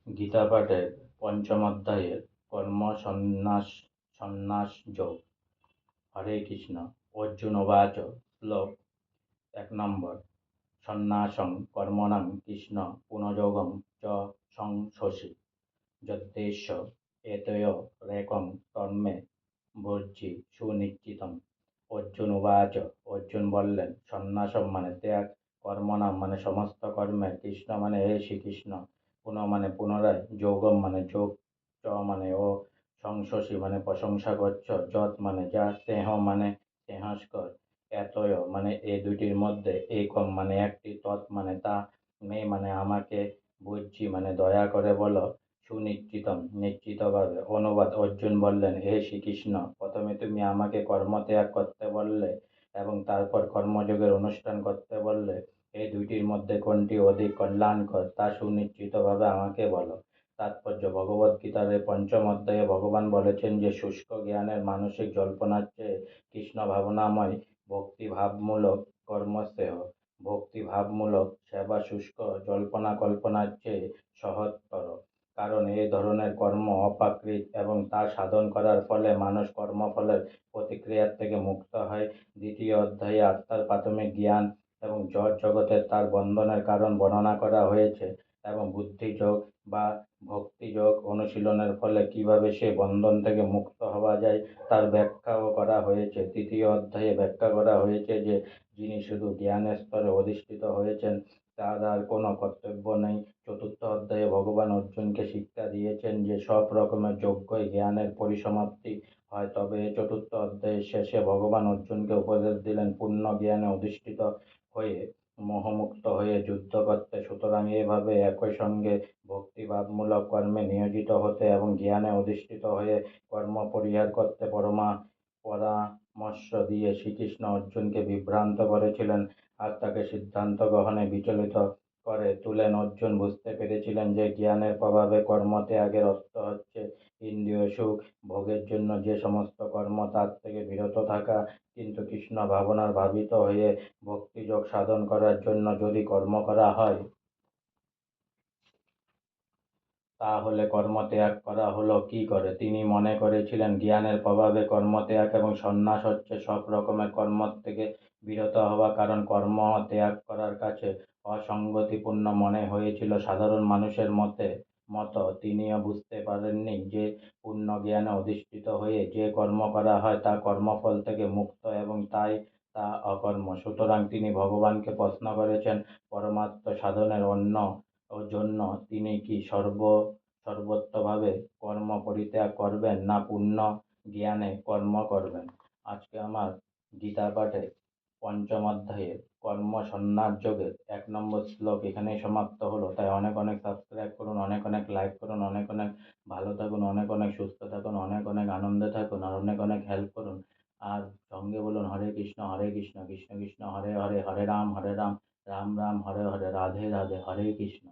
গীতা পাঠের পঞ্চম অধ্যায়ের কর্ম সন্ন্যাস যোগ। হরে কৃষ্ণ। অর্জুন উবাচ। শ্লোক 1 নম্বর। সন্ন্যাসং কর্মণাং কৃষ্ণ পুনঃযোগং চ সংশোষি যদ্দেশ্য এতয় রেকং তন্মে বর্জি সুনিশ্চিতম। অর্জুন উবাচ। অর্জুন বললেন, সন্ন্যাসম মানে ত্যাগ, কর্মণাম মানে সমস্ত কর্মের, কৃষ্ণ মানে হে শ্রীকৃষ্ণ, পুনঃ মানে পুনরায়, যোগম মানে যোগ, চ মানে ও, সংশোষি মানে প্রশংসা করছ, যৎ মানে যা, স্নেহ মানে স্নেহাস্কর, এতয় মানে এই দুইটির মধ্যে, একম মানে একটি, তৎ মানে তা, মে মানে আমাকে, বুঝছি মানে দয়া করে বলো, সুনিশ্চিতম নিশ্চিতভাবে। অনুবাদ। অর্জুন বললেন, হে শ্রীকৃষ্ণ, প্রথমে তুমি আমাকে কর্মত্যাগ করতে বললে এবং তারপর কর্মযোগের অনুষ্ঠান করতে বললে। এই দুইটির মধ্যে কোনটি অধিক কল্যাণকর তা সুনিশ্চিতভাবে আমাকে বলো। তাৎপর্য। ভগবদ্গীতার এই পঞ্চম অধ্যায়ে ভগবান বলেছেন যে শুষ্ক জ্ঞানের মানসিক জল্পনার চেয়ে কৃষ্ণ ভাবনাময় ভক্তিভাবমূলক কর্ম শ্রেয়। ভক্তিভাবমূলক সেবা শুষ্ক জল্পনা কল্পনার চেয়ে সহজতর, কারণ এই ধরনের কর্ম অপ্রাকৃত এবং তা সাধন করার ফলে মানুষ কর্মফলের প্রতিক্রিয়ার থেকে মুক্ত হয়। দ্বিতীয় অধ্যায়ে আত্মার প্রাথমিক জ্ঞান এবং জড় জগতের তার বন্ধনের কারণ বর্ণনা করা হয়েছে এবং বুদ্ধিযোগ বা ভক্তিযোগ অনুশীলনের ফলে কিভাবে সে বন্ধন থেকে মুক্ত হওয়া যায় তার ব্যাখ্যাও করা হয়েছে। তৃতীয় অধ্যায়ে ব্যাখ্যা করা হয়েছে যে যিনি শুধু জ্ঞানের স্তরে অধিষ্ঠিত হয়েছেন তার আর কোনো কর্তব্য নেই। চতুর্থ অধ্যায়ে ভগবান অর্জুনকে শিক্ষা দিয়েছেন যে সব রকমের যজ্ঞই জ্ঞানের পরিসমাপ্তি হয়। তবে এই চতুর্থ অধ্যায়ের শেষে ভগবান অর্জুনকে উপদেশ দিলেন পূর্ণ জ্ঞানে অধিষ্ঠিত হয়ে মোহমুক্ত হয়ে যুদ্ধ করতে। সুতরাং এভাবে একই সঙ্গে ভক্তিভাবমূলক কর্মে নিয়োজিত হতে এবং জ্ঞানে অধিষ্ঠিত হয়ে কর্ম পরিহার করতে পরামর্শ দিয়ে শ্রীকৃষ্ণ অর্জুনকে বিভ্রান্ত করেছিলেন আর তাকে সিদ্ধান্ত গ্রহণে বিচলিত করে তুলেন। অর্জুন বুঝতে পেরেছিলেন যে জ্ঞানের প্রভাবে কর্ম ত্যাগের অর্থ হচ্ছে ইন্দ্রিয় সুখ ভোগের জন্য যে সমস্ত কর্ম তার থেকে বিরত থাকা, কিন্তু কৃষ্ণ ভাবনার ভাবিত হয়ে ভক্তিযোগ সাধন করার জন্য যদি কর্ম করা হয় তাহলে কর্মত্যাগ করা হলো কি করে। তিনি মনে করেছিলেন জ্ঞানের প্রভাবে কর্মত্যাগ এবং সন্ন্যাস হচ্ছে সব রকমের কর্ম থেকে বিরত হওয়া, কারণ কর্ম ত্যাগ করার কাছে অসঙ্গতিপূর্ণ মনে হয়েছিল সাধারণ মানুষের মতো। তিনিও বুঝতে পারেননি যে পূর্ণ জ্ঞানে অধিষ্ঠিত হয়ে যে কর্ম করা হয় তা কর্মফল থেকে মুক্ত এবং তাই তা অকর্ম। সুতরাং তিনি ভগবানকে প্রশ্ন করেছেন, পরমাত্ম সাধনের জন্য তিনি কি সর্বতোভাবে কর্ম পরিত্যাগ করবেন না পূর্ণ জ্ঞানে কর্ম করবেন। আজকে আমার গীতা পাঠে পঞ্চম অধ্যায়ের কর্ম সন্ন্যাস যোগের 1 নম্বর শ্লোক এখানেই সমাপ্ত হলো। তাই অনেক অনেক সাবস্ক্রাইব করুন, অনেক অনেক লাইক করুন, অনেক অনেক ভালো থাকুন, অনেক অনেক সুস্থ থাকুন, অনেক অনেক আনন্দে থাকুন আর অনেক অনেক হেল্প করুন। আর সঙ্গে বলুন হরে কৃষ্ণ কৃষ্ণ কৃষ্ণ হরে হরে, হরে রাম রাম রাম হরে হরে, রাধে রাধে, হরে কৃষ্ণ।